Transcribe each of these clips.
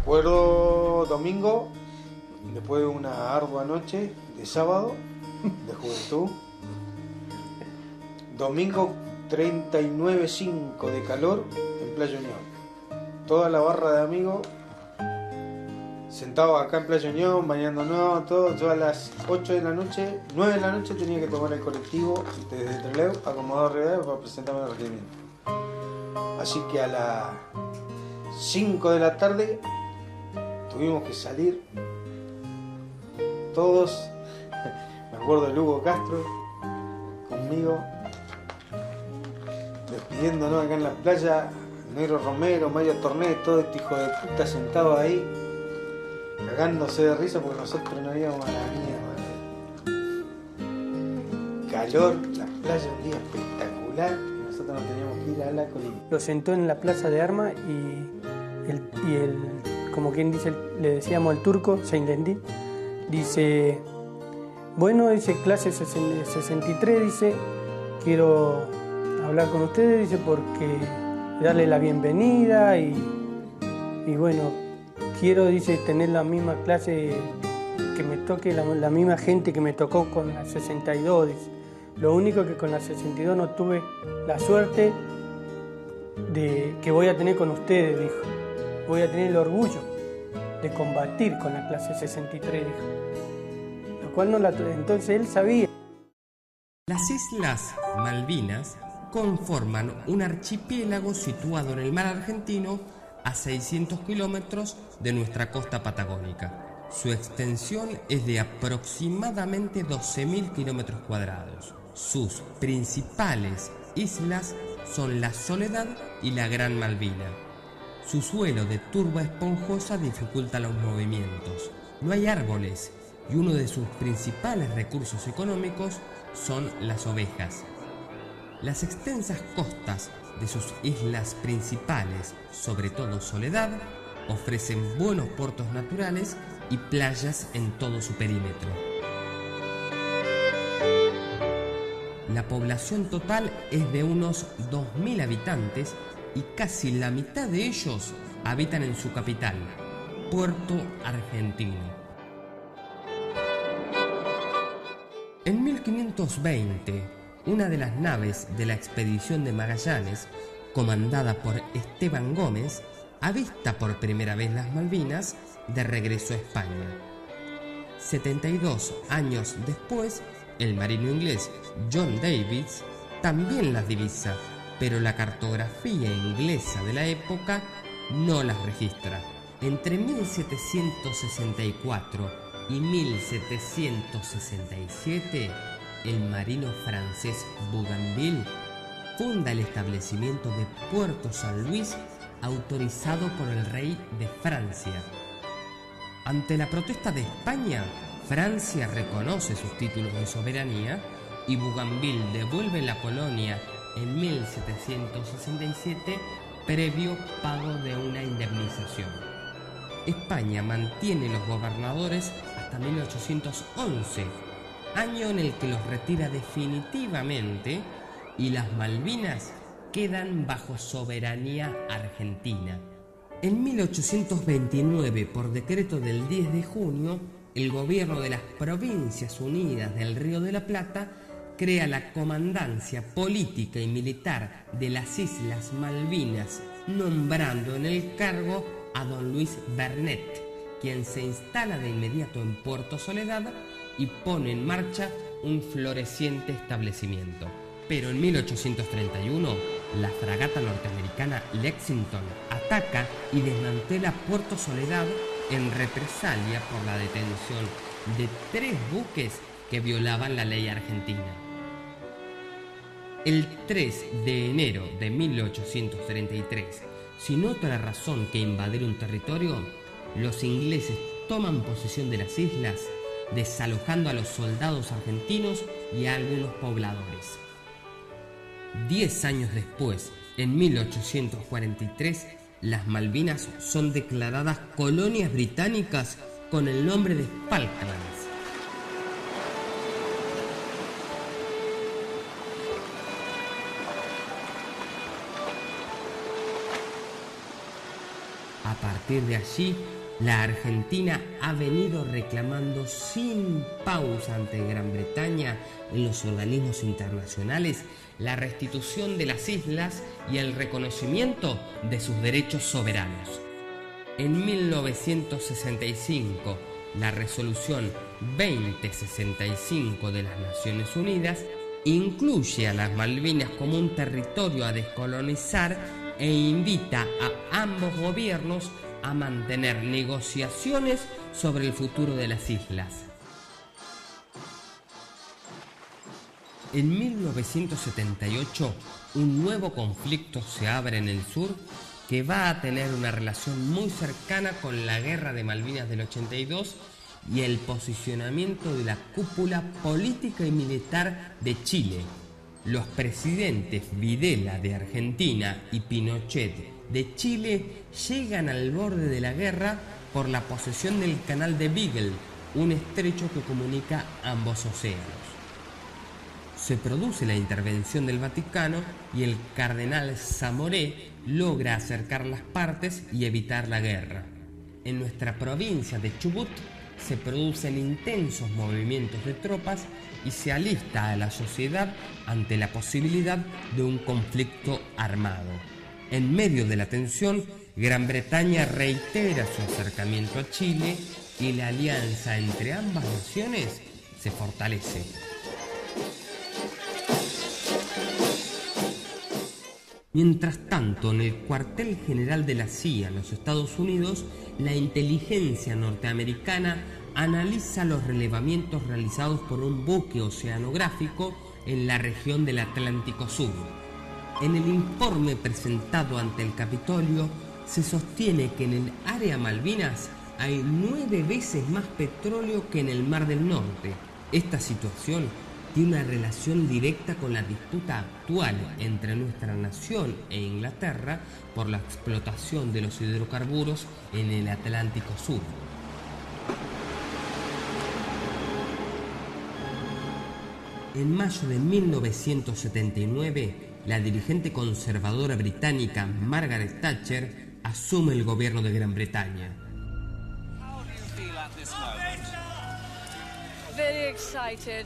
acuerdo domingo, después de una ardua noche de sábado, de juventud. Domingo 39,5 de calor en Playa Unión. Toda la barra de amigos sentados acá en Playa Unión, bañándonos, todo. Yo a las 8 de la noche, 9 de la noche tenía que tomar el colectivo desde Trelew a Comodoro Rivadavia para presentarme el requerimiento. Así que a las 5 de la tarde tuvimos que salir todos. Me acuerdo de Hugo Castro conmigo, despidiéndonos acá en la playa. Negro Romero, Mario Tornet, todo este hijo de puta sentado ahí, cagándose de risa porque nosotros no íbamos a la mierda. Calor, la playa un día espectacular, y nosotros nos teníamos que ir a la colina. Lo sentó en la plaza de armas y el como quien dice, le decíamos el turco, Seindendí, dice, bueno, dice, clase 63, dice, quiero hablar con ustedes, dice, porque darle la bienvenida y bueno, quiero, dice, tener la misma clase que me toque, la misma gente que me tocó con la 62, dice. Lo único que con la 62 no tuve la suerte de que voy a tener con ustedes, dijo. Voy a tener el orgullo de combatir con la clase 63, dijo. Lo cual no la tuve. Entonces él sabía. Las Islas Malvinas conforman un archipiélago situado en el mar argentino a 600 kilómetros de nuestra costa patagónica. Su extensión es de aproximadamente 12.000 kilómetros cuadrados. Sus principales islas son la Soledad y la Gran Malvina. Su suelo de turba esponjosa dificulta los movimientos. No hay árboles y uno de sus principales recursos económicos son las ovejas. Las extensas costas de sus islas principales, sobre todo Soledad, ofrecen buenos puertos naturales y playas en todo su perímetro. La población total es de unos 2.000 habitantes y casi la mitad de ellos habitan en su capital, Puerto Argentino. En 1520, una de las naves de la expedición de Magallanes, comandada por Esteban Gómez, avista por primera vez las Malvinas de regreso a España. 72 años después, el marino inglés John Davis también las divisa, pero la cartografía inglesa de la época no las registra. Entre 1764 y 1767, el marino francés Bougainville funda el establecimiento de Puerto San Luis, autorizado por el rey de Francia. Ante la protesta de España, Francia reconoce sus títulos de soberanía y Bougainville devuelve la colonia en 1767 previo pago de una indemnización. España mantiene los gobernadores hasta 1811, año en el que los retira definitivamente y las Malvinas quedan bajo soberanía argentina. En 1829, por decreto del 10 de junio, el gobierno de las Provincias Unidas del Río de la Plata crea la Comandancia Política y Militar de las Islas Malvinas, nombrando en el cargo a don Luis Bernet, quien se instala de inmediato en Puerto Soledad y pone en marcha un floreciente establecimiento. Pero en 1831, la fragata norteamericana Lexington ataca y desmantela Puerto Soledad en represalia por la detención de 3 buques que violaban la ley argentina. El 3 de enero de 1833, sin otra razón que invadir un territorio, los ingleses toman posesión de las islas, desalojando a los soldados argentinos y a algunos pobladores. 10 años después, en 1843, las Malvinas son declaradas colonias británicas con el nombre de Falklands. A partir de allí, La Argentina ha venido reclamando sin pausa ante Gran Bretaña en los organismos internacionales la restitución de las islas y el reconocimiento de sus derechos soberanos. En 1965, la Resolución 2065 de las Naciones Unidas incluye a las Malvinas como un territorio a descolonizar e invita a ambos gobiernos a mantener negociaciones sobre el futuro de las islas. En 1978, un nuevo conflicto se abre en el sur que va a tener una relación muy cercana con la Guerra de Malvinas del 82 y el posicionamiento de la cúpula política y militar de Chile. Los presidentes Videla de Argentina y Pinochet de Chile llegan al borde de la guerra por la posesión del canal de Beagle, un estrecho que comunica ambos océanos. Se produce la intervención del Vaticano y el cardenal Zamoré logra acercar las partes y evitar la guerra. En nuestra provincia de Chubut se producen intensos movimientos de tropas y se alista a la sociedad ante la posibilidad de un conflicto armado. En medio de la tensión, Gran Bretaña reitera su acercamiento a Chile y la alianza entre ambas naciones se fortalece. Mientras tanto, en el cuartel general de la CIA en los Estados Unidos, la inteligencia norteamericana analiza los relevamientos realizados por un buque oceanográfico en la región del Atlántico Sur. En el informe presentado ante el Capitolio, se sostiene que en el área Malvinas hay 9 veces más petróleo que en el Mar del Norte. Esta situación tiene una relación directa con la disputa actual entre nuestra nación e Inglaterra por la explotación de los hidrocarburos en el Atlántico Sur. En mayo de 1979, la dirigente conservadora británica Margaret Thatcher asume el gobierno de Gran Bretaña. Very excited,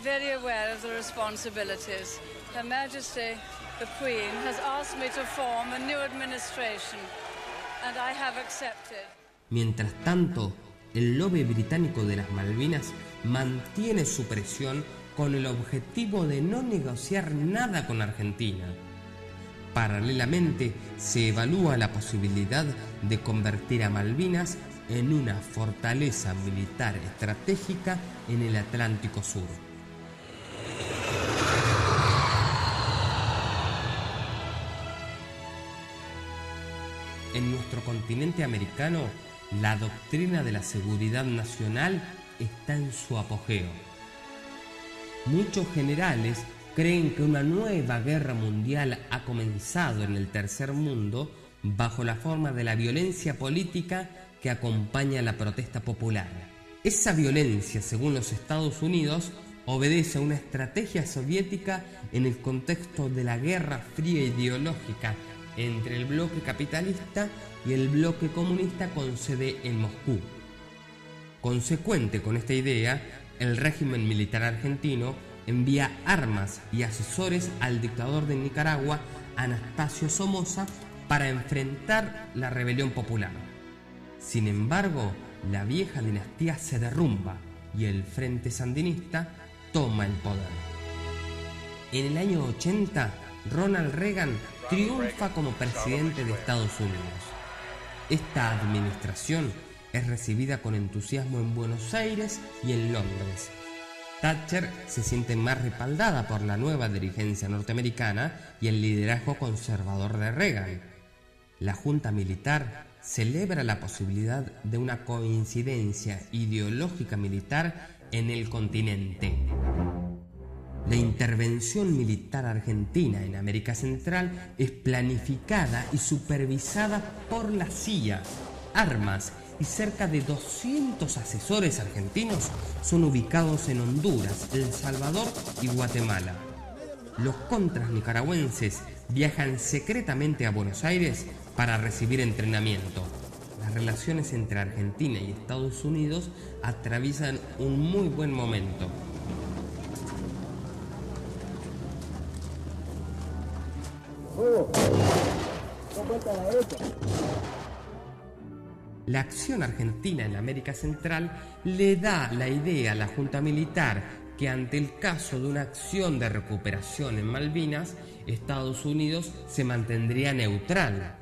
very aware of the responsibilities. Her Majesty, the Queen, has asked me to form a new administration, and I have accepted. Mientras tanto, el lobby británico de las Malvinas mantiene su presión con el objetivo de no negociar nada con Argentina. Paralelamente, se evalúa la posibilidad de convertir a Malvinas en una fortaleza militar estratégica en el Atlántico Sur. En nuestro continente americano, la doctrina de la seguridad nacional está en su apogeo. Muchos generales creen que una nueva guerra mundial ha comenzado en el tercer mundo bajo la forma de la violencia política que acompaña la protesta popular. Esa violencia, según los Estados Unidos, obedece a una estrategia soviética en el contexto de la guerra fría ideológica entre el bloque capitalista y el bloque comunista con sede en Moscú. Consecuente con esta idea, el régimen militar argentino envía armas y asesores al dictador de Nicaragua, Anastasio Somoza, para enfrentar la rebelión popular. Sin embargo, la vieja dinastía se derrumba y el Frente Sandinista toma el poder. En el año 80, Ronald Reagan triunfa como presidente de Estados Unidos. Esta administración es recibida con entusiasmo en Buenos Aires y en Londres. Thatcher se siente más respaldada por la nueva dirigencia norteamericana y el liderazgo conservador de Reagan. La Junta Militar celebra la posibilidad de una coincidencia ideológica militar en el continente. La intervención militar argentina en América Central es planificada y supervisada por la CIA. Armas y cerca de 200 asesores argentinos son ubicados en Honduras, El Salvador y Guatemala. Los contras nicaragüenses viajan secretamente a Buenos Aires para recibir entrenamiento. las relaciones entre Argentina y Estados Unidos atraviesan un muy buen momento. La acción argentina en América Central le da la idea a la Junta Militar que ante el caso de una acción de recuperación en Malvinas, Estados Unidos se mantendría neutral.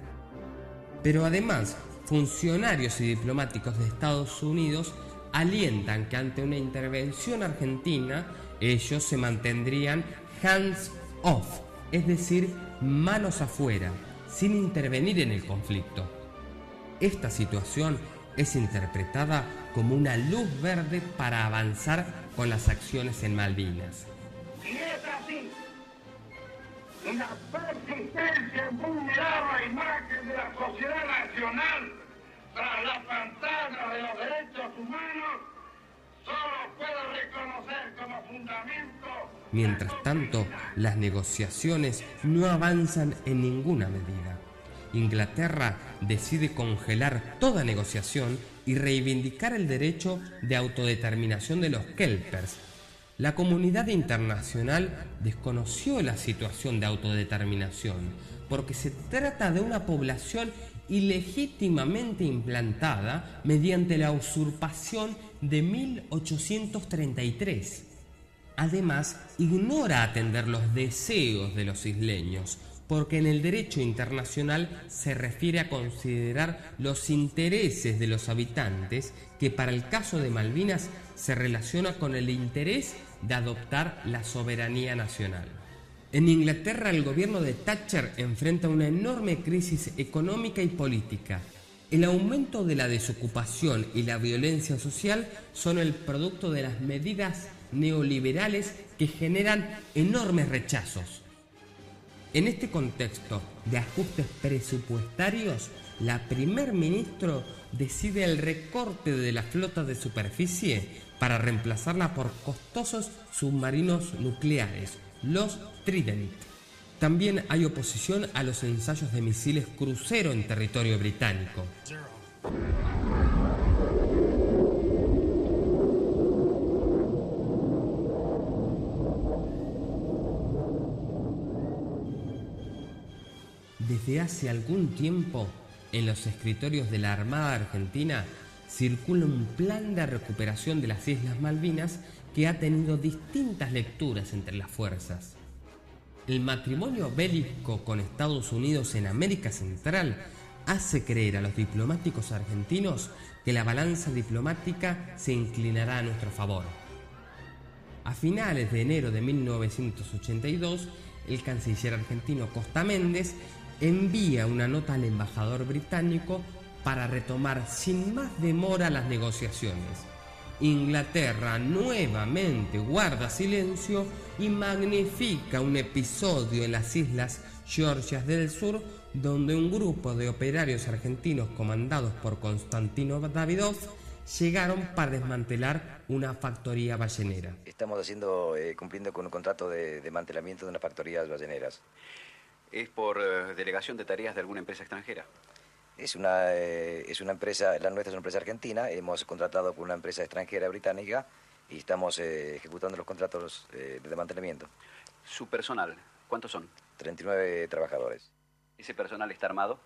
Pero además, funcionarios y diplomáticos de Estados Unidos alientan que ante una intervención argentina, ellos se mantendrían hands off, es decir, manos afuera, sin intervenir en el conflicto. Esta situación es interpretada como una luz verde para avanzar con las acciones en Malvinas. Si es así, una persistencia en vulnerar la imagen de la sociedad nacional tras la pantalla de los derechos humanos solo puede reconocer como fundamento. Mientras tanto, las negociaciones no avanzan en ninguna medida. Inglaterra decide congelar toda negociación y reivindicar el derecho de autodeterminación de los kelpers. La comunidad internacional desconoció la situación de autodeterminación porque se trata de una población ilegítimamente implantada mediante la usurpación de 1833. Además, ignora atender los deseos de los isleños, porque en el derecho internacional se refiere a considerar los intereses de los habitantes, que para el caso de Malvinas se relaciona con el interés de adoptar la soberanía nacional. En Inglaterra, el gobierno de Thatcher enfrenta una enorme crisis económica y política. El aumento de la desocupación y la violencia social son el producto de las medidas neoliberales que generan enormes rechazos. En este contexto de ajustes presupuestarios, la primer ministro decide el recorte de la flota de superficie para reemplazarla por costosos submarinos nucleares, los Trident. También hay oposición a los ensayos de misiles crucero en territorio británico. Desde hace algún tiempo, en los escritorios de la Armada Argentina circula un plan de recuperación de las Islas Malvinas que ha tenido distintas lecturas entre las fuerzas. El matrimonio bélico con Estados Unidos en América Central hace creer a los diplomáticos argentinos que la balanza diplomática se inclinará a nuestro favor. A finales de enero de 1982, el canciller argentino Costa Méndez envía una nota al embajador británico para retomar sin más demora las negociaciones. Inglaterra nuevamente guarda silencio y magnifica un episodio en las Islas Georgias del Sur, donde un grupo de operarios argentinos comandados por Konstantino Davidov llegaron para desmantelar una factoría ballenera. Estamos cumpliendo con un contrato de desmantelamiento de unas factorías balleneras. ¿Es por delegación de tareas de alguna empresa extranjera? Es una empresa, la nuestra es una empresa argentina, hemos contratado con una empresa extranjera británica y estamos ejecutando los contratos de desmantelamiento. ¿Su personal, cuántos son? 39 trabajadores. ¿Ese personal está armado?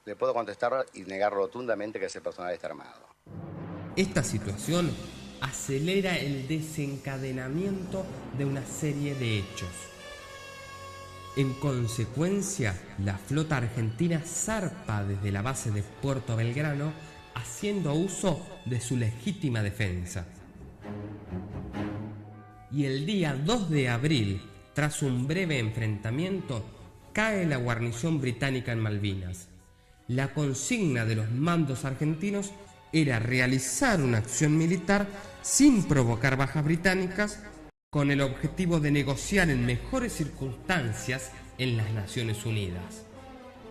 Le puedo contestar y negar rotundamente que ese personal está armado. Esta situación acelera el desencadenamiento de una serie de hechos. En consecuencia, la flota argentina zarpa desde la base de Puerto Belgrano, haciendo uso de su legítima defensa. Y el día 2 de abril, tras un breve enfrentamiento, cae la guarnición británica en Malvinas. La consigna de los mandos argentinos era realizar una acción militar sin provocar bajas británicas, con el objetivo de negociar en mejores circunstancias en las Naciones Unidas.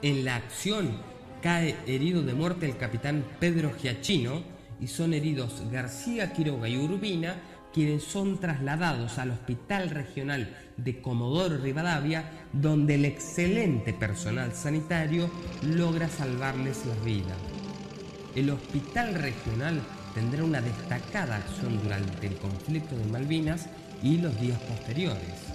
En la acción cae herido de muerte el capitán Pedro Giachino y son heridos García Quiroga y Urbina, quienes son trasladados al Hospital Regional de Comodoro Rivadavia, donde el excelente personal sanitario logra salvarles las vidas. el Hospital Regional tendrá una destacada acción durante el conflicto de Malvinas y los días posteriores.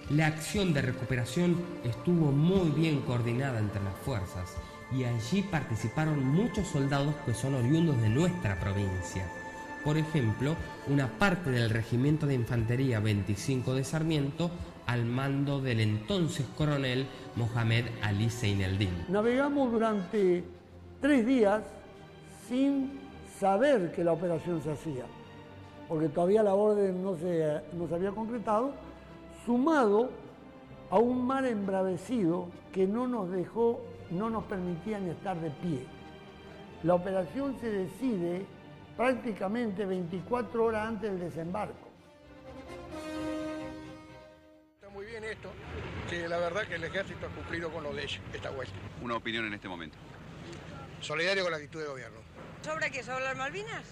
La acción de recuperación estuvo muy bien coordinada entre las fuerzas y allí participaron muchos soldados que son oriundos de nuestra provincia. Por ejemplo, una parte del Regimiento de Infantería 25 de Sarmiento al mando del entonces coronel Mohamed Ali Zeineldin. Navegamos durante 3 días sin saber que la operación se hacía, porque todavía la orden no se había concretado, sumado a un mar embravecido que no nos permitía ni estar de pie. La operación se decide prácticamente 24 horas antes del desembarco. Está muy bien esto, que la verdad que el ejército ha cumplido con lo de ellos esta vuelta. Una opinión en este momento. Solidario con la actitud de gobierno. ¿Sobre qué? ¿Sobre las Malvinas?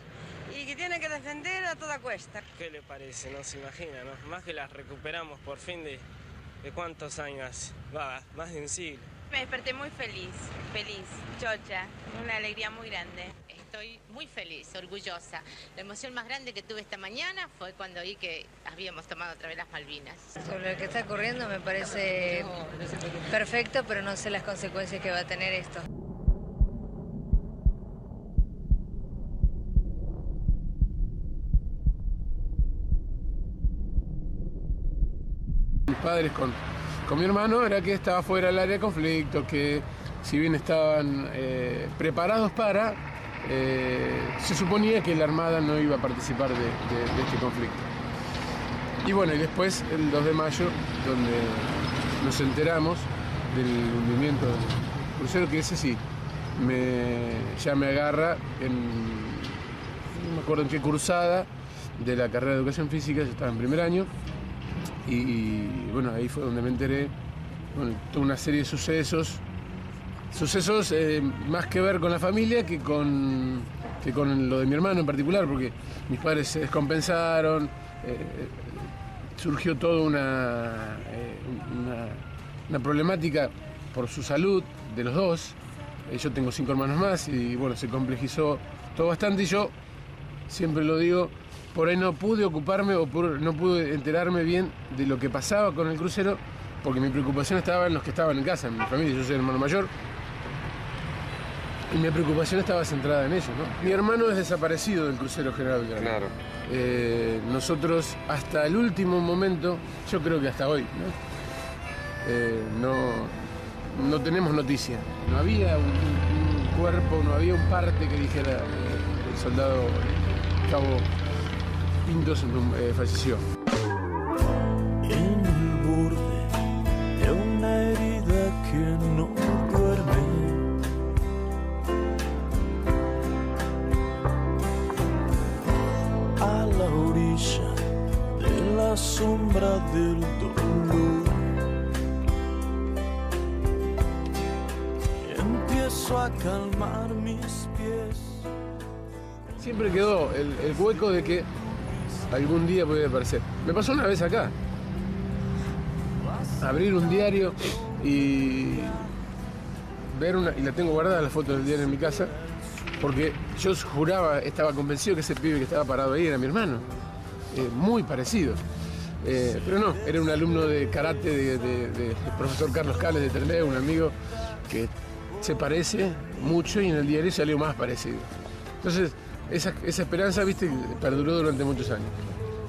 Y que tienen que defender a toda cuesta. ¿Qué le parece? No se imagina, ¿no? Más que las recuperamos por fin de cuántos años, más de un siglo. Me desperté muy feliz, chocha, una alegría muy grande. Estoy muy feliz, orgullosa. La emoción más grande que tuve esta mañana fue cuando vi que habíamos tomado otra vez las Malvinas. Sobre lo que está ocurriendo me parece perfecto, pero no sé las consecuencias que va a tener esto. Mis padres con mi hermano era que estaba fuera del área de conflicto, que si bien estaban preparados para, se suponía que la Armada no iba a participar de este conflicto. Y bueno, y después el 2 de mayo, donde nos enteramos del hundimiento del crucero, que ese sí, ya me agarra no me acuerdo en qué cursada de la carrera de Educación Física, yo estaba en primer año. Y bueno, ahí fue donde me enteré, toda una serie de sucesos más que ver con la familia que con lo de mi hermano en particular, porque mis padres se descompensaron, surgió toda una problemática por su salud de los dos. Yo tengo 5 hermanos más y bueno, se complejizó todo bastante y yo siempre lo digo, por ahí no pude ocuparme o no pude enterarme bien de lo que pasaba con el crucero, porque mi preocupación estaba en los que estaban en casa, en mi familia. Yo soy el hermano mayor y mi preocupación estaba centrada en ellos, ¿no? Mi hermano es desaparecido del crucero General Belgrano. Claro. Nosotros hasta el último momento, yo creo que hasta hoy, no tenemos noticia. No había un cuerpo, no había un parte que dijera el soldado Cabo Pintos falleció. En el borde de una herida que no duerme, a la orilla de la sombra del dolor, empiezo a calmar mis pies. Siempre quedó el hueco de que algún día podía aparecer. Me pasó una vez acá. Abrir un diario y ver y la tengo guardada la foto del diario en mi casa, porque yo juraba, estaba convencido que ese pibe que estaba parado ahí era mi hermano. Muy parecido. Pero no, era un alumno de karate del profesor Carlos Cales de Trelew, un amigo que se parece mucho y en el diario salió más parecido. Entonces, esa esperanza, viste, perduró durante muchos años.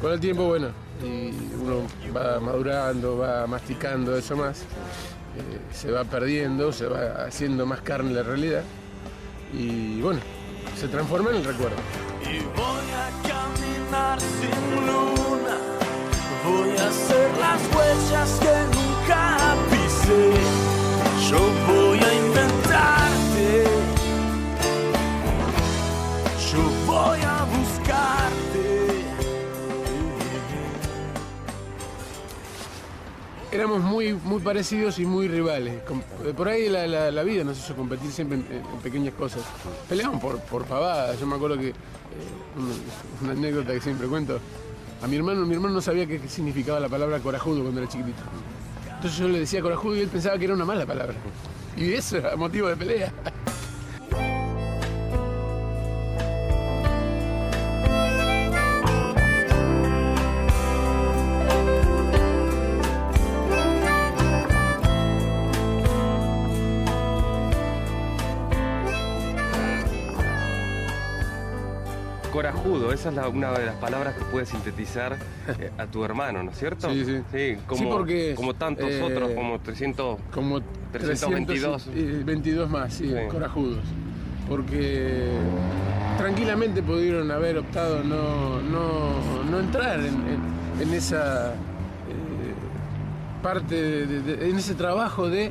Con el tiempo, bueno, y uno va madurando, va masticando eso más, se va perdiendo, se va haciendo más carne la realidad y bueno, se transforma en el recuerdo. Y voy a caminar sin luna, voy a hacer las huellas que nunca pisé, yo voy a inventarte, yo voy a buscarte. Éramos muy parecidos y muy rivales. Por ahí la vida nos hizo competir siempre en pequeñas cosas. Peleamos por pavadas. Yo me acuerdo que, una anécdota que siempre cuento, a mi hermano no sabía qué significaba la palabra corajudo cuando era chiquitito. Entonces yo le decía corajudo y él pensaba que era una mala palabra. Y eso era motivo de pelea. corajudo, esa es una de las palabras que puede sintetizar a tu hermano, ¿no es cierto? Sí, sí. Sí, como tantos otros, como 322. 22 más, sí, corajudos. Porque tranquilamente pudieron haber optado no entrar en esa parte, en ese trabajo de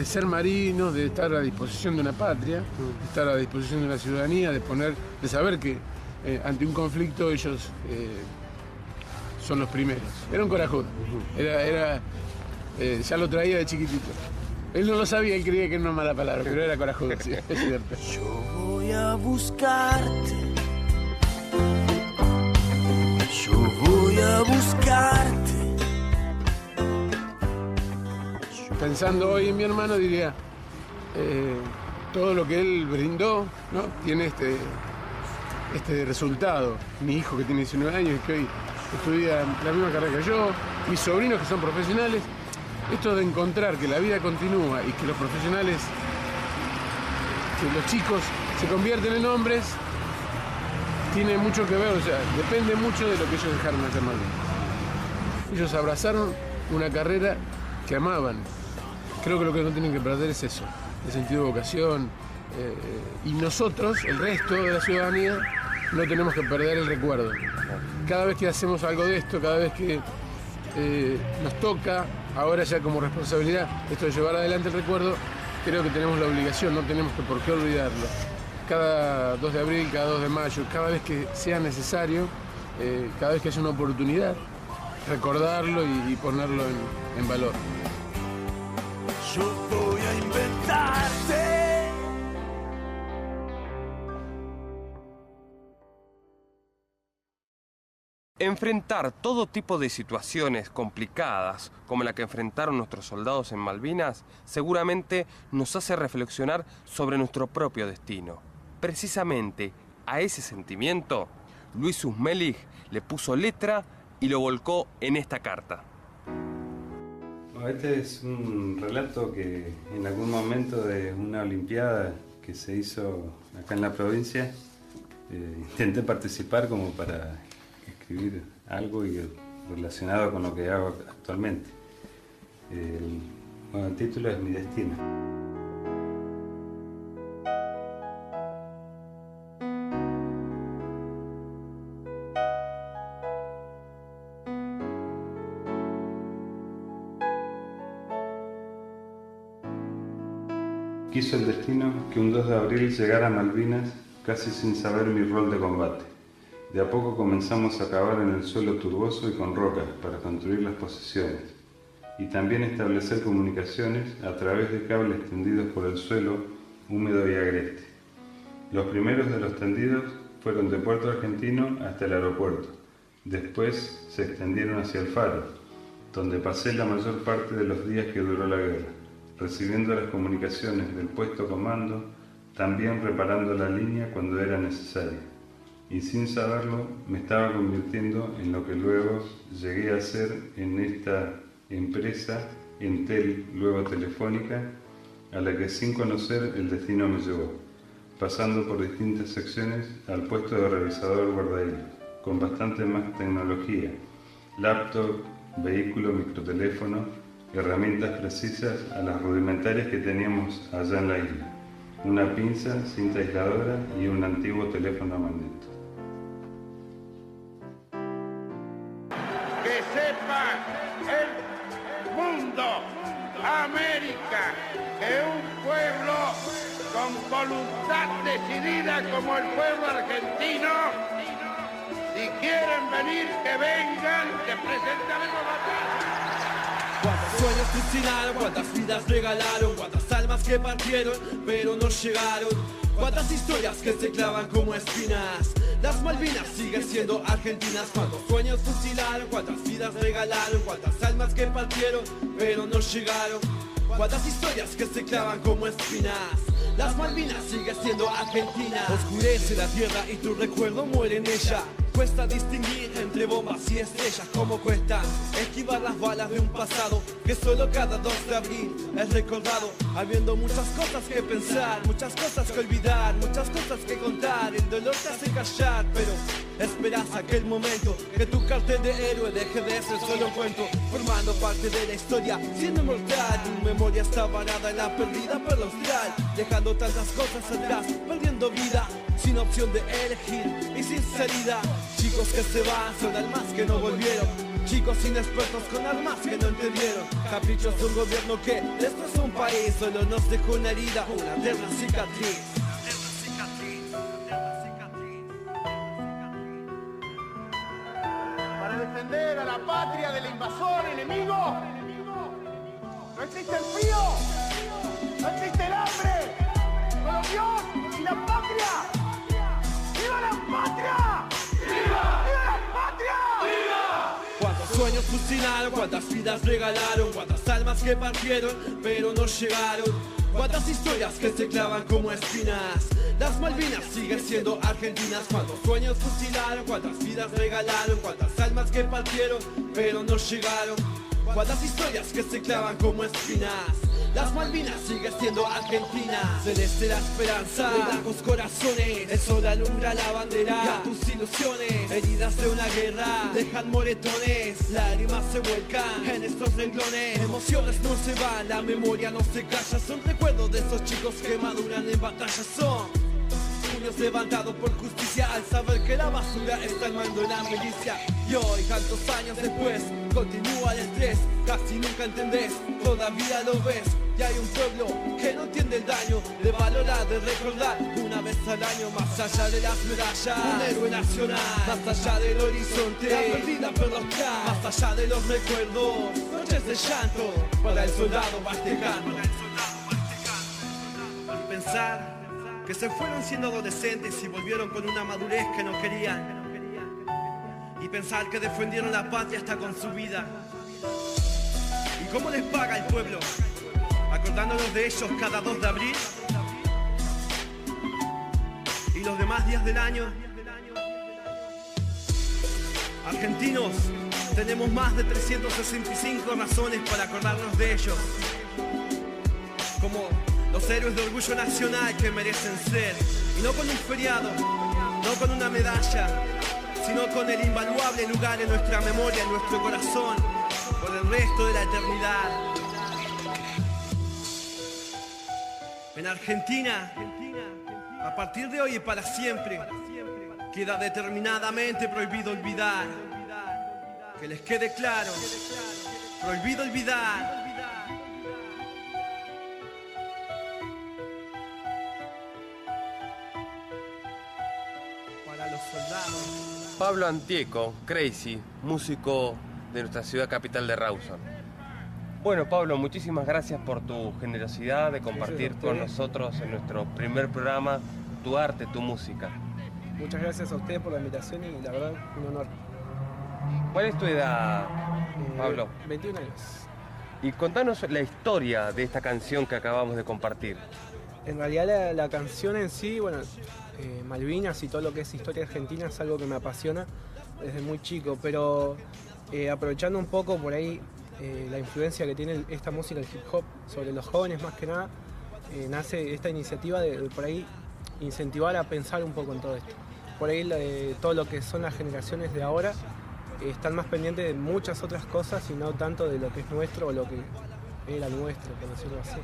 ser marinos, de estar a disposición de una patria, de estar a disposición de una ciudadanía, de saber que ante un conflicto ellos son los primeros. Era un corajudo, ya lo traía de chiquitito. Él no lo sabía, él creía que era una mala palabra, pero era corajudo, sí, es cierto. Yo voy a buscarte. Yo voy a buscarte. Pensando hoy en mi hermano diría, todo lo que él brindó, ¿no? Tiene este resultado. Mi hijo que tiene 19 años y que hoy estudia la misma carrera que yo, mis sobrinos que son profesionales. Esto de encontrar que la vida continúa y que los profesionales, que los chicos se convierten en hombres, tiene mucho que ver, o sea, depende mucho de lo que ellos dejaron hacer mal. Ellos abrazaron una carrera que amaban. Creo que lo que no tienen que perder es eso, el sentido de vocación. Y nosotros, el resto de la ciudadanía, no tenemos que perder el recuerdo. Cada vez que hacemos algo de esto, cada vez que nos toca, ahora ya como responsabilidad, esto de llevar adelante el recuerdo, creo que tenemos la obligación, no tenemos por qué olvidarlo. Cada 2 de abril, cada 2 de mayo, cada vez que sea necesario, cada vez que haya una oportunidad, recordarlo y ponerlo en valor. Yo voy a inventarte. Enfrentar todo tipo de situaciones complicadas, como la que enfrentaron nuestros soldados en Malvinas, seguramente nos hace reflexionar sobre nuestro propio destino. Precisamente a ese sentimiento, Luis Usmelich le puso letra y lo volcó en esta carta. Este es un relato que en algún momento de una olimpiada que se hizo acá en la provincia, intenté participar como para escribir algo relacionado con lo que hago actualmente. El título es Mi Destino. Quiso el destino que un 2 de abril llegara a Malvinas casi sin saber mi rol de combate. De a poco comenzamos a cavar en el suelo turboso y con rocas para construir las posiciones y también establecer comunicaciones a través de cables tendidos por el suelo húmedo y agreste. Los primeros de los tendidos fueron de Puerto Argentino hasta el aeropuerto. Después se extendieron hacia el faro, donde pasé la mayor parte de los días que duró la guerra, recibiendo las comunicaciones del puesto comando, también reparando la línea cuando era necesario. Y sin saberlo me estaba convirtiendo en lo que luego llegué a ser en esta empresa, Entel, luego Telefónica, a la que sin conocer el destino me llevó, pasando por distintas secciones al puesto de revisador guardahilos, con bastante más tecnología, laptop, vehículo, microteléfono, herramientas precisas a las rudimentarias que teníamos allá en la isla, una pinza, cinta aisladora y un antiguo teléfono a magneto. Que sepa el mundo, América, que un pueblo con voluntad decidida como el pueblo argentino, si quieren venir, que vengan, que presentaremos batalla. Cuántos sueños fusilaron, cuántas vidas regalaron, cuántas almas que partieron, pero no llegaron. Cuántas historias que se clavan como espinas. Las Malvinas siguen siendo argentinas. Cuántos sueños fusilaron, cuántas vidas regalaron, cuántas almas que partieron, pero no llegaron. Cuántas historias que se clavan como espinas. Las Malvinas siguen siendo argentinas. Oscurece la tierra y tu recuerdo muere en ella. Cuesta distinguir entre bombas y estrellas, como cuesta esquivar las balas de un pasado que solo cada 2 de abril es recordado. Habiendo muchas cosas que pensar, muchas cosas que olvidar, muchas cosas que contar. El dolor te hace callar, pero esperas aquel momento que tu cartel de héroe deje de ser solo un cuento, formando parte de la historia, siendo inmortal. Tu memoria está varada en la perdida perla austral, dejando tantas cosas atrás, perdiendo vida sin opción de elegir y sin salida. Chicos que se van son almas que no volvieron, chicos inexpertos con armas que no entendieron. Caprichos de un gobierno que destrozó un país, solo nos dejó una herida, una eterna cicatriz. Para defender a la patria del invasor enemigo, no existe el frío, no existe el hambre, solo Dios y la patria. ¡Viva la patria! ¡Viva! ¡Viva la patria! ¡Viva! Cuántos sueños fusilaron, cuántas vidas regalaron, cuántas almas que partieron pero no llegaron, cuántas historias que se clavan como espinas. Las Malvinas siguen siendo argentinas. Cuántos sueños fusilaron, cuántas vidas regalaron, cuántas almas que partieron pero no llegaron, cuántas historias que se clavan como espinas. Las Malvinas sigue siendo Argentina. Celeste la esperanza de blancos corazones, el sol alumbra la bandera y a tus ilusiones. Heridas de una guerra dejan moretones, lágrimas se vuelcan en estos renglones. Emociones no se van, la memoria no se calla. Son recuerdos de esos chicos que maduran en batalla. Son puños levantados por justicia al saber que la basura está al mando de la milicia. Y hoy, tantos años después, continúa el estrés. Casi nunca entendés, todavía lo ves. Y hay un pueblo que no entiende el daño de valorar, de recordar una vez al año. Más allá de las medallas, un héroe nacional. Más allá del horizonte, la perdida perla austral. Más allá de los recuerdos, noches de llanto para el soldado bastejano. Y pensar que se fueron siendo adolescentes y volvieron con una madurez que no querían. Y pensar que defendieron la patria hasta con su vida. ¿Y cómo les paga el pueblo? Acordándonos de ellos cada 2 de abril y los demás días del año. Argentinos, tenemos más de 365 razones para acordarnos de ellos, como los héroes de orgullo nacional que merecen ser, y no con un feriado, no con una medalla, sino con el invaluable lugar en nuestra memoria, en nuestro corazón, por el resto de la eternidad. En Argentina, a partir de hoy y para siempre, queda determinadamente prohibido olvidar. Que les quede claro, prohibido olvidar. Para los soldados. Pablo Antieco, Crazy, músico de nuestra ciudad capital de Rawson. Bueno, Pablo, muchísimas gracias por tu generosidad de compartir con nosotros en nuestro primer programa tu arte, tu música. Muchas gracias a ustedes por la invitación y la verdad, un honor. ¿Cuál es tu edad, Pablo? 21 años. Y contanos la historia de esta canción que acabamos de compartir. En realidad la canción en sí, bueno, Malvinas y todo lo que es historia argentina es algo que me apasiona desde muy chico, pero aprovechando un poco por ahí la influencia que tiene esta música, el hip hop, sobre los jóvenes más que nada, nace esta iniciativa de por ahí incentivar a pensar un poco en todo esto. Por ahí todo lo que son las generaciones de ahora están más pendientes de muchas otras cosas y no tanto de lo que es nuestro o lo que era nuestro, por decirlo así.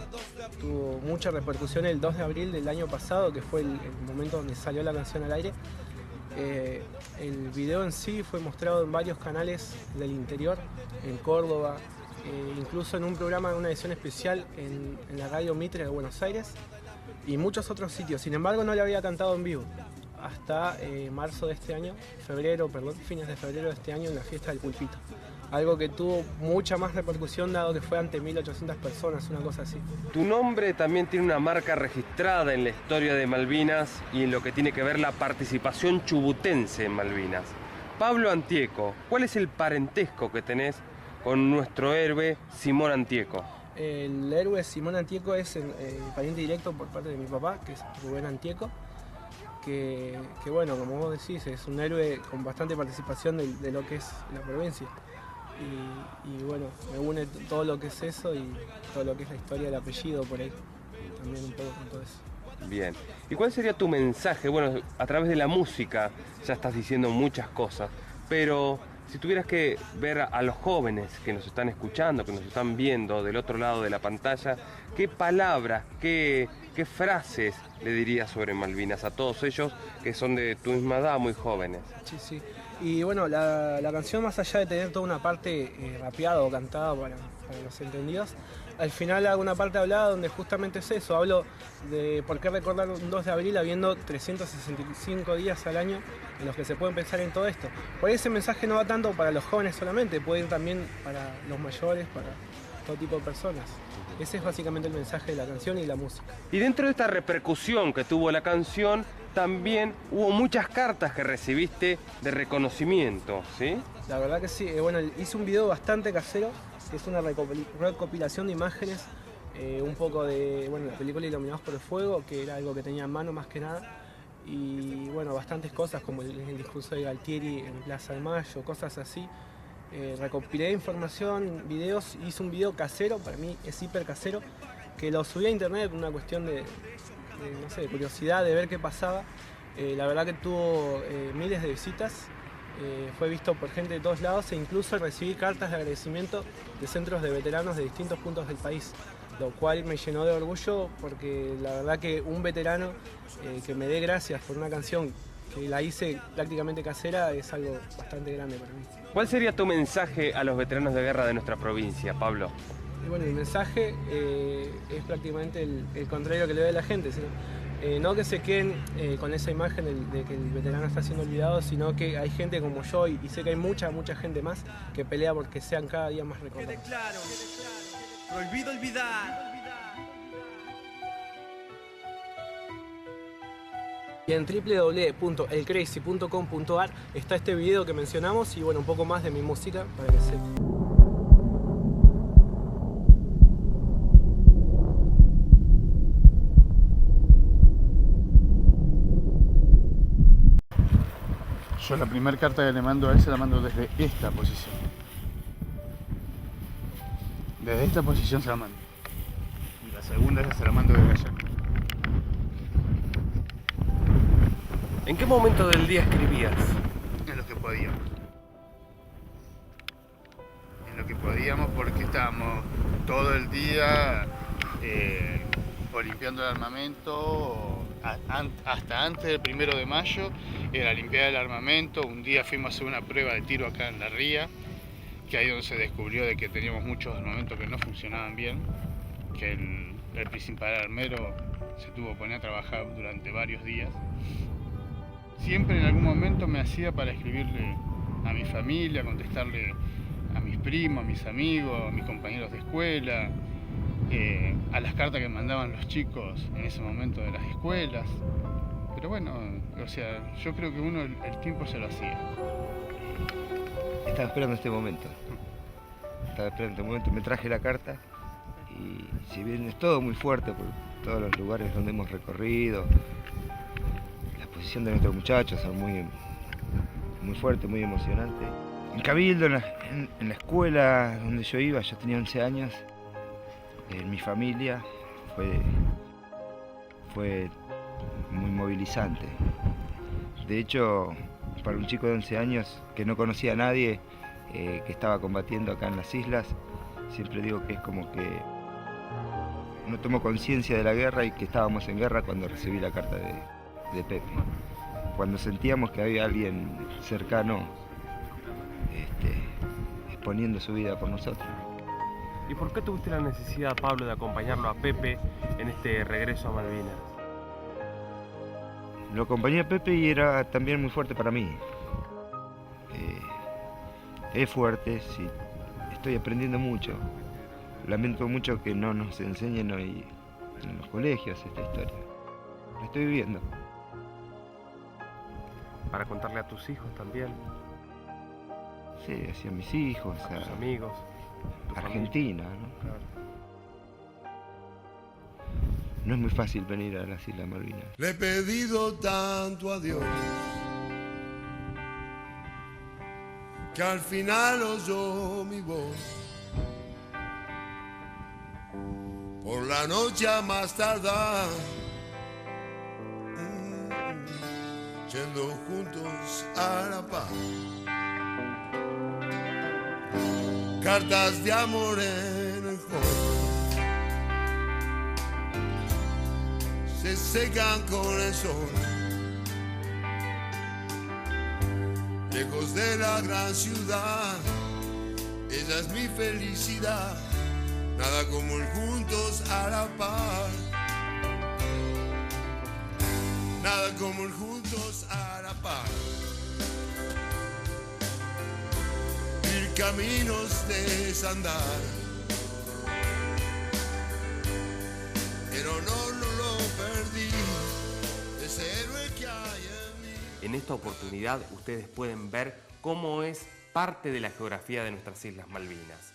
Tuvo mucha repercusión el 2 de abril del año pasado, que fue el momento donde salió la canción al aire. El video en sí fue mostrado en varios canales del interior, en Córdoba, incluso en un programa, una edición especial en la radio Mitre de Buenos Aires y muchos otros sitios. Sin embargo, no le había cantado en vivo hasta marzo de este año, fines de febrero de este año en la fiesta del Pulpito. Algo que tuvo mucha más repercusión dado que fue ante 1.800 personas, una cosa así. Tu nombre también tiene una marca registrada en la historia de Malvinas y en lo que tiene que ver la participación chubutense en Malvinas. Pablo Antieco, ¿cuál es el parentesco que tenés con nuestro héroe Simón Antieco? El héroe Simón Antieco es el pariente directo por parte de mi papá, que es Rubén Antieco. que bueno, como vos decís, es un héroe con bastante participación de lo que es la provincia. Y bueno, me une todo lo que es eso y todo lo que es la historia del apellido por ahí, también un poco con todo eso. Bien. ¿Y cuál sería tu mensaje? Bueno, a través de la música ya estás diciendo muchas cosas, pero si tuvieras que ver a los jóvenes que nos están escuchando, que nos están viendo del otro lado de la pantalla, ¿qué palabras, qué frases le dirías sobre Malvinas a todos ellos que son de tu misma edad, muy jóvenes? Sí. Y bueno, la canción, más allá de tener toda una parte rapeada o cantada para los entendidos, al final hago una parte hablada donde justamente es eso. Hablo de por qué recordar un 2 de abril habiendo 365 días al año en los que se pueden pensar en todo esto. Por ahí ese mensaje no va tanto para los jóvenes solamente, puede ir también para los mayores, para todo tipo de personas. Ese es básicamente el mensaje de la canción y la música. Y dentro de esta repercusión que tuvo la canción, también hubo muchas cartas que recibiste de reconocimiento, ¿sí? La verdad que sí. Bueno, hice un video bastante casero, que es una recopilación de imágenes, un poco de la película Iluminados por el Fuego, que era algo que tenía en mano más que nada, y bueno, bastantes cosas como el discurso de Galtieri en Plaza de Mayo, cosas así. Recopilé información, videos, hice un video casero, para mí es hiper casero, que lo subí a internet por una cuestión de curiosidad, de ver qué pasaba. La verdad que tuvo miles de visitas, fue visto por gente de todos lados e incluso recibí cartas de agradecimiento de centros de veteranos de distintos puntos del país, lo cual me llenó de orgullo porque la verdad que un veterano que me dé gracias por una canción que la hice prácticamente casera es algo bastante grande para mí. ¿Cuál sería tu mensaje a los veteranos de guerra de nuestra provincia, Pablo? Y bueno, el mensaje es prácticamente el contrario que le doy a la gente, sino, no que se queden con esa imagen de que el veterano está siendo olvidado, sino que hay gente como yo y sé que hay mucha gente más que pelea porque sean cada día más recordados. Quede claro, prohibido olvidar. Y en www.elcrazy.com.ar está este video que mencionamos y bueno, un poco más de mi música para que sepan. Yo la primera carta que le mando a él se la mando desde esta posición. Desde esta posición se la mando. Y la segunda esa se la mando desde allá. ¿En qué momento del día escribías? En lo que podíamos. En lo que podíamos porque estábamos todo el día o limpiando el armamento hasta antes del 1 de mayo era limpiar el armamento. Un día fuimos a hacer una prueba de tiro acá en la ría, que ahí donde se descubrió de que teníamos muchos armamentos que no funcionaban bien, que el principal armero se tuvo que poner a trabajar durante varios días. Siempre en algún momento me hacía para escribirle a mi familia, contestarle a mis primos, a mis amigos, a mis compañeros de escuela, a las cartas que mandaban los chicos en ese momento de las escuelas. Pero bueno, o sea, yo creo que uno el tiempo se lo hacía. Estaba esperando este momento. Me traje la carta y si bien es todo muy fuerte por todos los lugares donde hemos recorrido, la exposición de nuestros muchachos son muy fuerte, muy emocionante. En Cabildo, en la escuela donde yo iba, yo tenía 11 años, mi familia fue muy movilizante. De hecho, para un chico de 11 años que no conocía a nadie, que estaba combatiendo acá en las islas, siempre digo que es como que no tomó conciencia de la guerra y que estábamos en guerra cuando recibí la carta de Pepe. Cuando sentíamos que había alguien cercano exponiendo su vida por nosotros. ¿Y por qué tuviste la necesidad, Pablo, de acompañarlo a Pepe en este regreso a Malvinas? Lo acompañé a Pepe y era también muy fuerte para mí. Es fuerte, sí. Estoy aprendiendo mucho. Lamento mucho que no nos enseñen hoy en los colegios esta historia. La estoy viviendo. Para contarle a tus hijos también. Sí, hacia mis hijos, a tus amigos. Argentina, ¿no? Claro. no es muy fácil venir a las Islas Malvinas. Le he pedido tanto a Dios que al final oyó mi voz. Por la noche a más tardar, yendo juntos a la paz. Cartas de amor en el joven se secan con el sol. Lejos de la gran ciudad, ella es mi felicidad. Nada como el juntos a la par. Nada como el juntos a la par. Mil caminos de desandar, pero no lo perdí, ese héroe que hay en mí. En esta oportunidad ustedes pueden ver cómo es parte de la geografía de nuestras Islas Malvinas.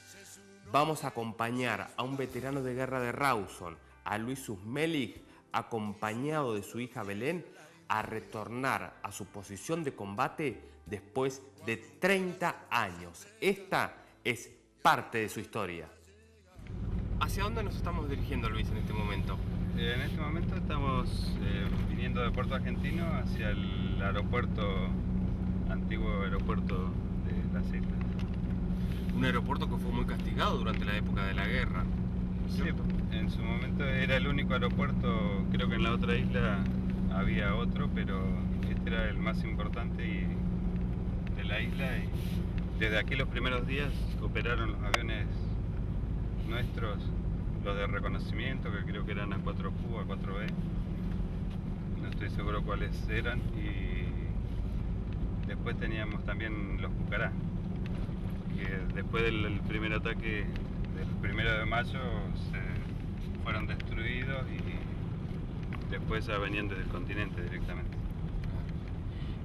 Vamos a acompañar a un veterano de guerra de Rawson, a Luis Usmelich, acompañado de su hija Belén, a retornar a su posición de combate después de 30 años. Esta es parte de su historia. ¿Hacia dónde nos estamos dirigiendo, Luis, en este momento? En este momento estamos viniendo de Puerto Argentino hacia el aeropuerto, antiguo aeropuerto de las islas. Un aeropuerto que fue muy castigado durante la época de la guerra. Sí, en su momento era el único aeropuerto, creo que en la otra isla había otro, pero este era el más importante de la isla, y desde aquí los primeros días operaron los aviones nuestros, los de reconocimiento, que creo que eran A4Q, A4B, no estoy seguro cuáles eran, y después teníamos también los Pucará, que después del primer ataque del 1 de mayo se fueron destruidos y después ya venían desde el continente directamente.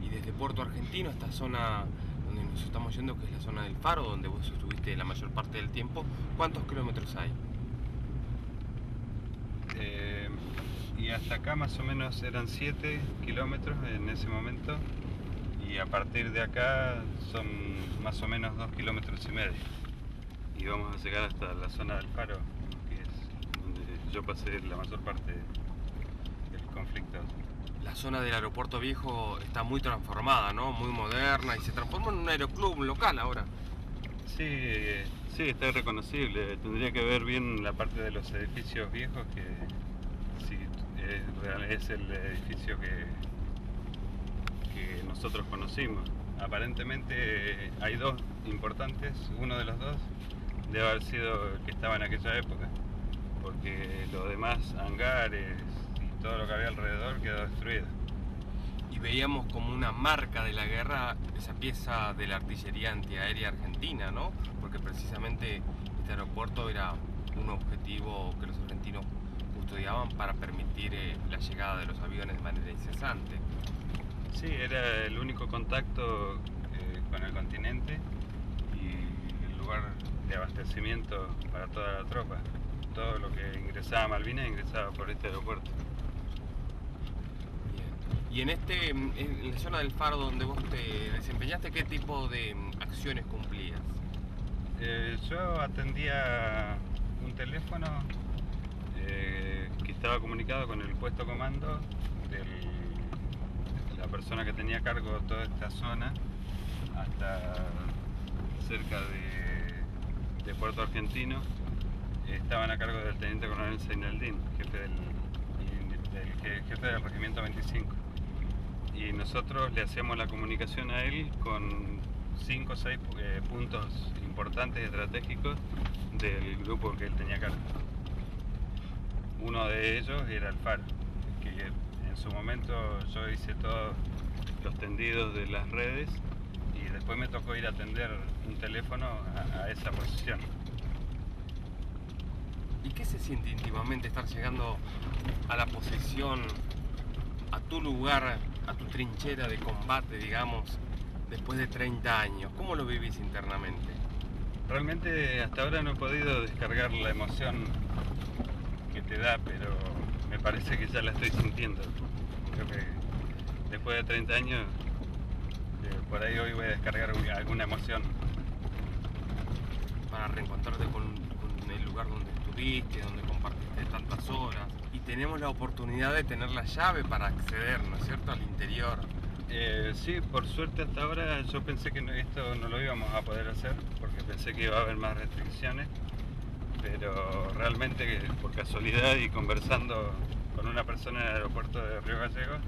Y desde Puerto Argentino, esta zona donde nos estamos yendo, que es la zona del Faro, donde vos estuviste la mayor parte del tiempo, ¿cuántos kilómetros hay? Y hasta acá más o menos eran 7 kilómetros en ese momento, y a partir de acá son más o menos 2,5 kilómetros. Y vamos a llegar hasta la zona del Faro, que es donde yo pasé la mayor parte del conflicto. La zona del aeropuerto viejo está muy transformada, ¿no? Muy moderna, y se transformó en un aeroclub local ahora. Sí, está reconocible. Tendría que ver bien la parte de los edificios viejos, que sí, es el edificio que nosotros conocimos. Aparentemente hay dos importantes, uno de los dos debe haber sido el que estaba en aquella época, porque los demás hangares y todo lo que había alrededor quedó destruido. Y veíamos como una marca de la guerra esa pieza de la artillería antiaérea argentina, ¿no? Porque precisamente este aeropuerto era un objetivo que los argentinos custodiaban para permitir la llegada de los aviones de manera incesante. Sí, era el único contacto con el continente y el lugar de abastecimiento para toda la tropa. Todo lo que ingresaba a Malvinas ingresaba por este aeropuerto. Bien. Y en la zona del Faro donde vos te desempeñaste, ¿qué tipo de acciones cumplías? Yo atendía un teléfono que estaba comunicado con el puesto comando de la persona que tenía cargo de toda esta zona hasta cerca de Puerto Argentino. Estaban a cargo del teniente coronel Zaineldin, jefe del regimiento 25. Y nosotros le hacíamos la comunicación a él con 5 o 6 puntos importantes y estratégicos del grupo que él tenía cargo. Uno de ellos era el Faro, que en su momento yo hice todos los tendidos de las redes y después me tocó ir a atender un teléfono a esa posición. ¿Y qué se siente íntimamente estar llegando a la posición, a tu lugar, a tu trinchera de combate, digamos, después de 30 años? ¿Cómo lo vivís internamente? Realmente hasta ahora no he podido descargar la emoción que te da, pero me parece que ya la estoy sintiendo. Creo que después de 30 años, por ahí hoy voy a descargar alguna emoción. Para reencontrarte con el lugar donde estuviste, donde compartiste tantas horas. Y tenemos la oportunidad de tener la llave para acceder, ¿no es cierto?, al interior. Sí, por suerte hasta ahora yo pensé que esto no lo íbamos a poder hacer, porque pensé que iba a haber más restricciones, pero realmente por casualidad y conversando con una persona en el aeropuerto de Río Gallegos,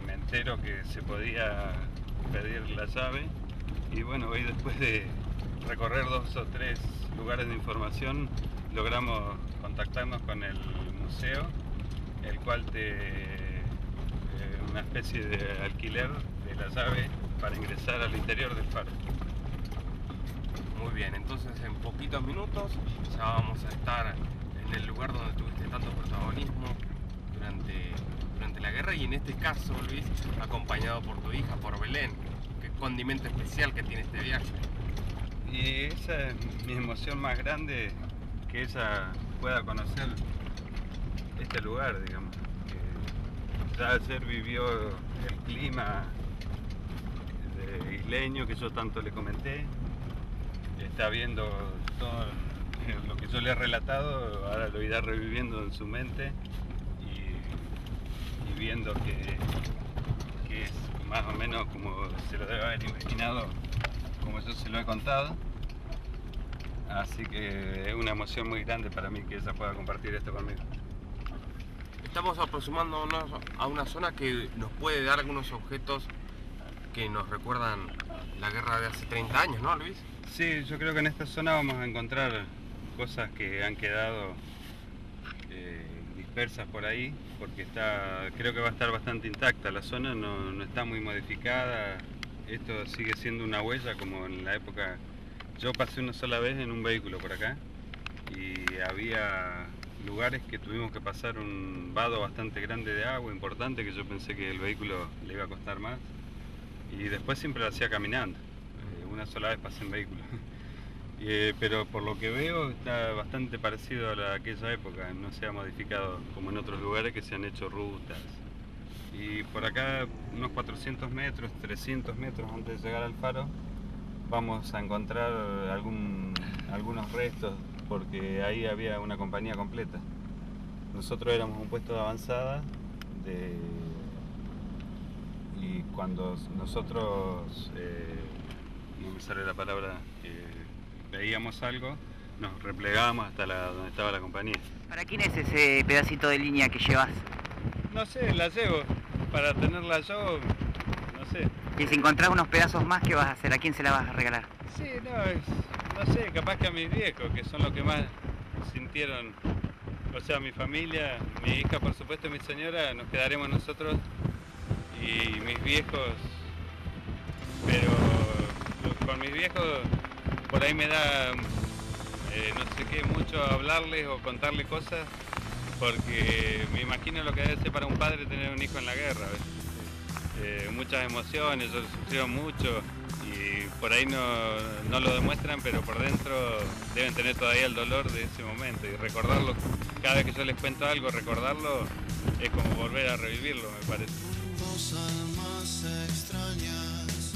me entero que se podía pedir la llave, y bueno, hoy después de recorrer 2 o 3 lugares de información, logramos contactarnos con el museo, el cual una especie de alquiler de la llave para ingresar al interior del faro. Muy bien, entonces en poquitos minutos ya vamos a estar en el lugar donde tuviste tanto protagonismo durante la guerra, y en este caso, Luis, acompañado por tu hija, por Belén. Qué condimento especial que tiene este viaje. Y esa es mi emoción más grande, que ella pueda conocer este lugar, digamos. Ya ayer vivió el clima isleño que yo tanto le comenté, está viendo todo lo que yo le he relatado, ahora lo irá reviviendo en su mente y viendo que es más o menos como se lo debe haber imaginado, como yo se lo he contado. Así que es una emoción muy grande para mí que ella pueda compartir esto conmigo. Estamos aproximándonos a una zona que nos puede dar algunos objetos que nos recuerdan la guerra de hace 30 años, ¿no, Luis? Sí, yo creo que en esta zona vamos a encontrar cosas que han quedado dispersas por ahí, porque creo que va a estar bastante intacta. La zona no está muy modificada. Esto sigue siendo una huella como en la época. Yo pasé una sola vez en un vehículo por acá y había lugares que tuvimos que pasar un vado bastante grande de agua, importante, que yo pensé que el vehículo le iba a costar más, y después siempre lo hacía caminando. Una sola vez pasé en vehículo. Pero por lo que veo está bastante parecido a aquella época, no se ha modificado como en otros lugares que se han hecho rutas. Y por acá, unos 400 metros, 300 metros antes de llegar al faro, vamos a encontrar algunos restos, porque ahí había una compañía completa. Nosotros éramos un puesto de avanzada y cuando nosotros, no me sale la palabra, veíamos algo, nos replegábamos hasta donde estaba la compañía. ¿Para quién es ese pedacito de línea que llevas? No sé, la llevo. Para tenerla yo, no sé. Y si encontrás unos pedazos más, ¿qué vas a hacer? ¿A quién se la vas a regalar? Sí, no sé, capaz que a mis viejos, que son los que más sintieron, o sea, mi familia, mi hija, por supuesto, mi señora, nos quedaremos nosotros y mis viejos, pero con mis viejos por ahí me da, no sé qué, mucho hablarles o contarles cosas, porque me imagino lo que debe ser para un padre tener un hijo en la guerra, ¿ves? Muchas emociones, ellos sufrieron mucho y por ahí no lo demuestran, pero por dentro deben tener todavía el dolor de ese momento, y recordarlo, cada vez que yo les cuento algo, recordarlo es como volver a revivirlo, me parece. Dos almas extrañas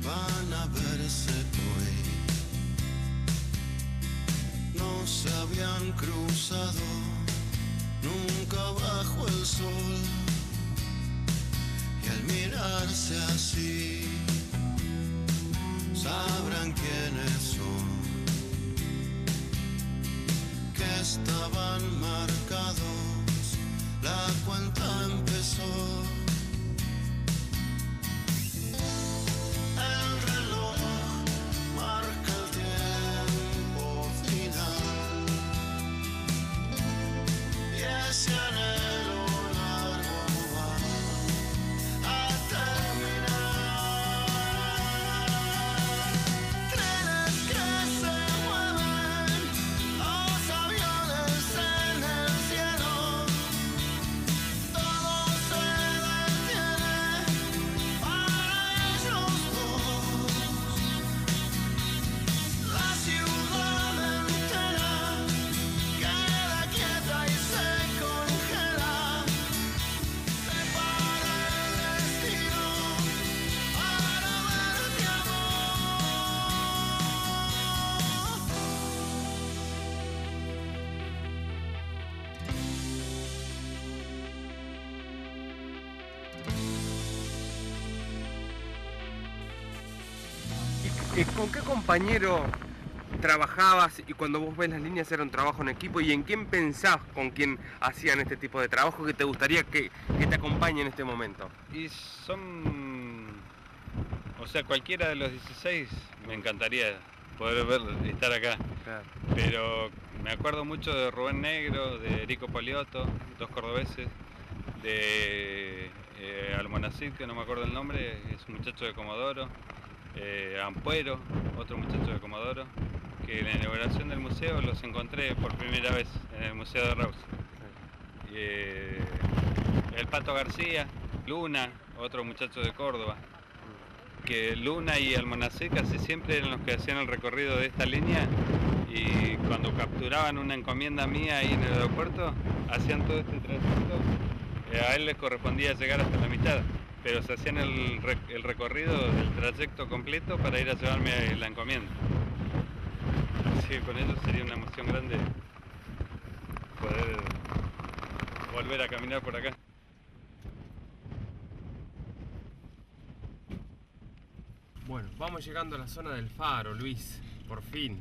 van a verse hoy, no se habían cruzado nunca bajo el sol, y al mirarse así sabrán quiénes son, que estaban marcados, la cuenta empezó. El reloj marca el tiempo final, y ese anhelo largo va a terminar. Trenes que se mueven, los aviones se ¿Con qué compañero trabajabas y cuando vos ves las líneas era un trabajo en equipo? ¿Y en quién pensás con quién hacían este tipo de trabajo que te gustaría que te acompañe en este momento? Y o sea, cualquiera de los 16 me encantaría poder estar acá. Claro. Pero me acuerdo mucho de Rubén Negro, de Erico Poliotto, 2 cordobeses, de Almonacid, que no me acuerdo el nombre, es un muchacho de Comodoro, Ampuero, otro muchacho de Comodoro, que en la inauguración del museo los encontré por primera vez en el Museo de Reus. El Pato García, Luna, otro muchacho de Córdoba, que Luna y Almonacid casi siempre eran los que hacían el recorrido de esta línea, y cuando capturaban una encomienda mía ahí en el aeropuerto, hacían todo este trayecto. A él les correspondía llegar hasta la mitad, pero se hacían el recorrido del trayecto completo para ir a llevarme la encomienda. Así que con ellos sería una emoción grande poder volver a caminar por acá. Bueno, vamos llegando a la zona del faro, Luis, por fin.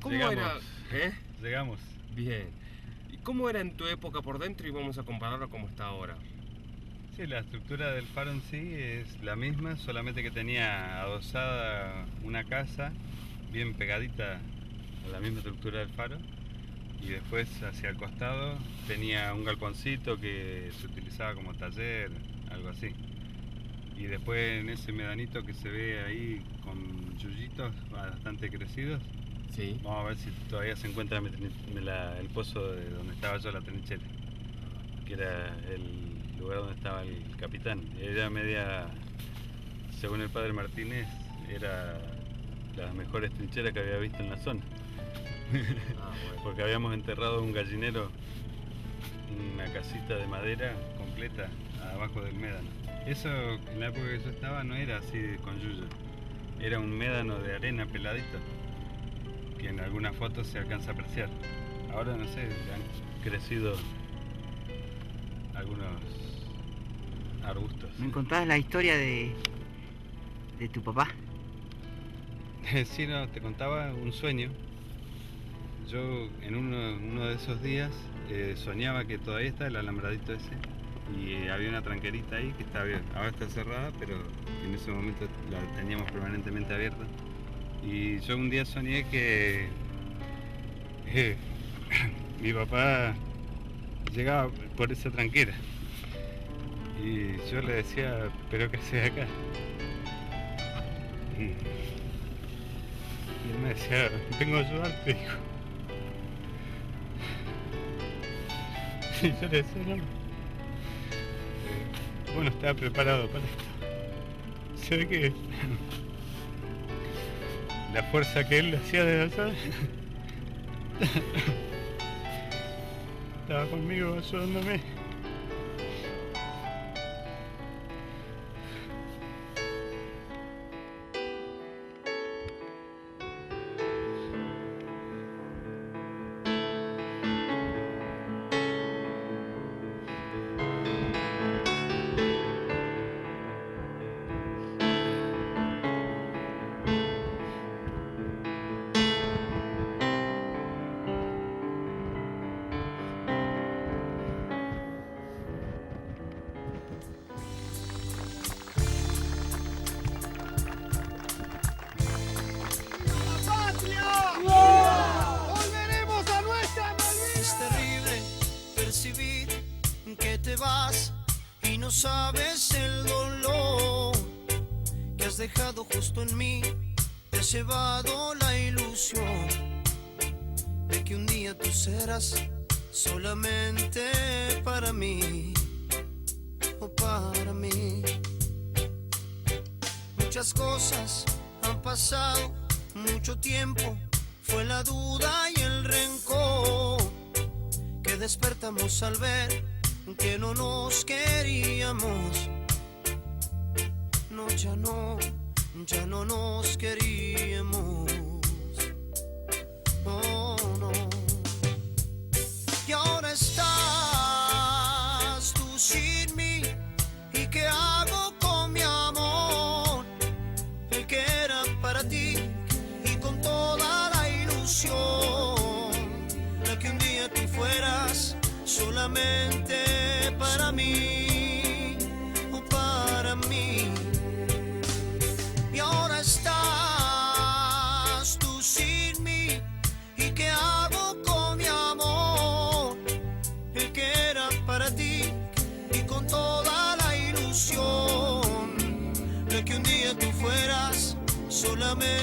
¿Cómo Llegamos. era? Llegamos. Bien. ¿Y cómo era en tu época por dentro y vamos a compararlo como está ahora? Sí, la estructura del faro en sí es la misma, solamente que tenía adosada una casa bien pegadita a la misma estructura del faro, y después hacia el costado tenía un galponcito que se utilizaba como taller, algo así. Y después en ese medanito que se ve ahí con yuyitos bastante crecidos, sí. Vamos a ver si todavía se encuentra el pozo de donde estaba yo, la trinchera, que era el lugar donde estaba el capitán. Era media, según el padre Martínez, era las mejores trincheras que había visto en la zona. Bueno. Porque habíamos enterrado un gallinero, una casita de madera completa abajo del médano. Eso en la época que yo estaba no era así con yuyo, era un médano de arena peladito, que en algunas fotos se alcanza a apreciar. Ahora no sé, han crecido algunos arbustos. ¿Me contabas la historia de tu papá? Sí, no, te contaba un sueñño. Yo en uno de esos días soñaba que todavía está el alambradito ese, y había una tranquerita ahí que está abierta. Ahora está cerrada, pero en ese momento la teníamos permanentemente abierta. Y yo un día soñé que mi papá llegaba por esa tranquera. Y yo le decía, ¿pero qué haces acá? Y él me decía, vengo a ayudarte, hijo. Y yo le decía, no. Bueno, estaba preparado para esto. Se ve que la fuerza que él le hacía desde allá estaba conmigo ayudándome. Que te vas y no sabes el dolor que has dejado justo en mí. Te has llevado la ilusión de que un día tú serás solamente para mí o para mí. Muchas cosas han pasado, mucho tiempo, fue la duda y el rencor que despertamos al ver que no nos queríamos. No, ya no nos queríamos. Oh, no. Y ahora estás tú sin mí. ¿Y qué hago con mi amor? El que era para ti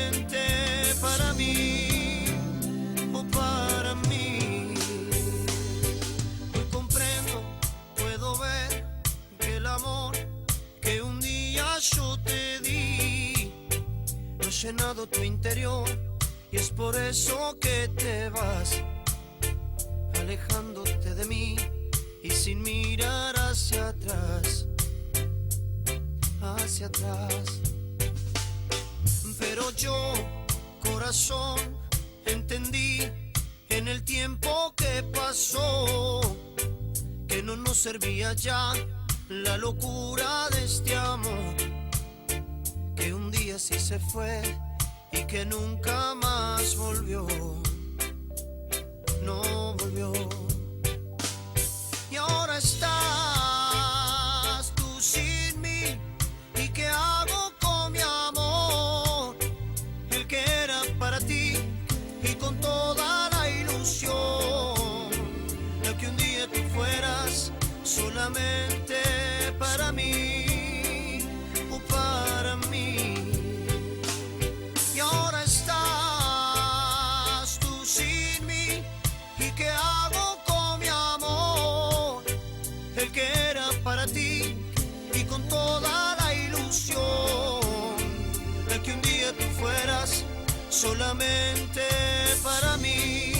solamente para mí, o para mí. Hoy comprendo, puedo ver que el amor que un día yo te di no ha llenado tu interior, y es por eso que te vas alejándote de mí y sin mirar hacia atrás, hacia atrás. Pero yo, corazón, entendí en el tiempo que pasó que no nos servía ya la locura de este amor, que un día sí se fue y que nunca más volvió, no volvió. Y ahora estás tú sin mí, ¿y qué hago con mi amor? El que era para ti y con toda la ilusión, la que un día tú fueras solamente para mí, o para mí. Y ahora estás tú sin mí, ¿y qué hago con mi amor? El que era para ti y con toda la ilusión, la que un día tú fueras solamente para mí.